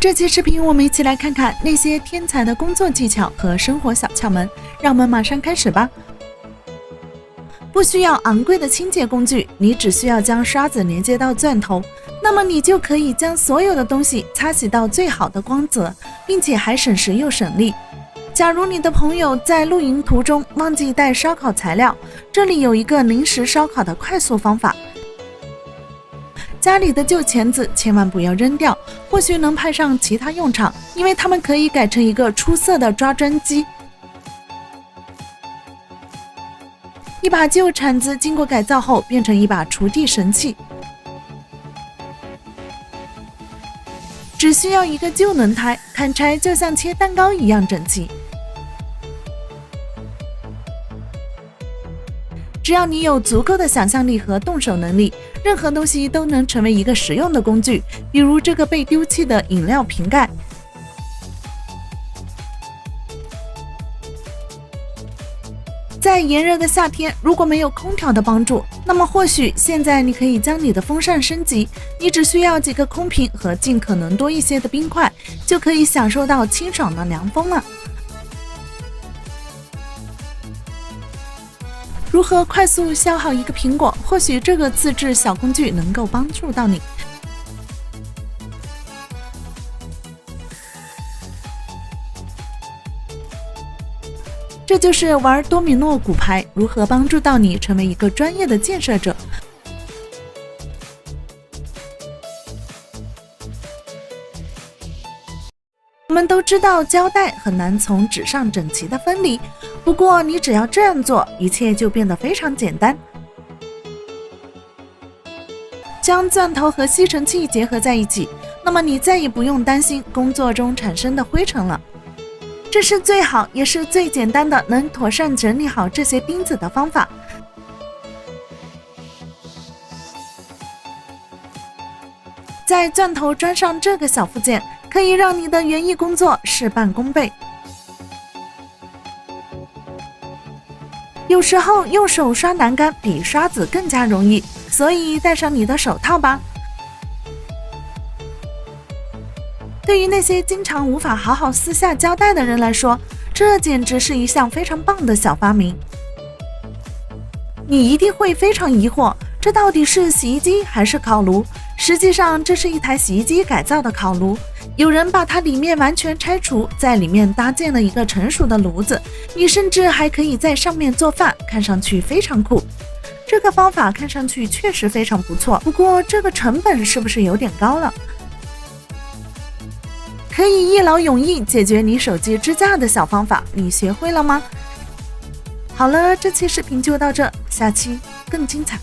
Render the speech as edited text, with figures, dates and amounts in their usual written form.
这期视频我们一起来看看那些天才的工作技巧和生活小窍门，让我们马上开始吧。不需要昂贵的清洁工具，你只需要将刷子连接到钻头，那么你就可以将所有的东西擦洗到最好的光泽，并且还省时又省力。假如你的朋友在露营途中忘记带烧烤材料，这里有一个临时烧烤的快速方法。家里的旧钳子千万不要扔掉，或许能派上其他用场，因为它们可以改成一个出色的抓砖机。一把旧铲子经过改造后变成一把锄地神器，只需要一个旧轮胎，砍柴就像切蛋糕一样整齐。只要你有足够的想象力和动手能力，任何东西都能成为一个实用的工具，比如这个被丢弃的饮料瓶盖。在炎热的夏天，如果没有空调的帮助，那么或许现在你可以将你的风扇升级，你只需要几个空瓶和尽可能多一些的冰块，就可以享受到清爽的凉风了。如何快速消耗一个苹果？或许这个自制小工具能够帮助到你。这就是玩多米诺骨牌如何帮助到你成为一个专业的建设者。我们都知道胶带很难从纸上整齐的分离，不过你只要这样做，一切就变得非常简单。将钻头和吸尘器结合在一起，那么你再也不用担心工作中产生的灰尘了。这是最好也是最简单的能妥善整理好这些钉子的方法。在钻头装上这个小附件，可以让你的园艺工作事半功倍。有时候用手刷栏杆比刷子更加容易，所以戴上你的手套吧。对于那些经常无法好好撕下胶带的人来说，这简直是一项非常棒的小发明。你一定会非常疑惑，这到底是洗衣机还是烤炉？实际上，这是一台洗衣机改造的烤炉。有人把它里面完全拆除，在里面搭建了一个成熟的炉子，你甚至还可以在上面做饭，看上去非常酷。这个方法看上去确实非常不错，不过这个成本是不是有点高了？可以一劳永逸解决你手机支架的小方法，你学会了吗？好了，这期视频就到这，下期更精彩。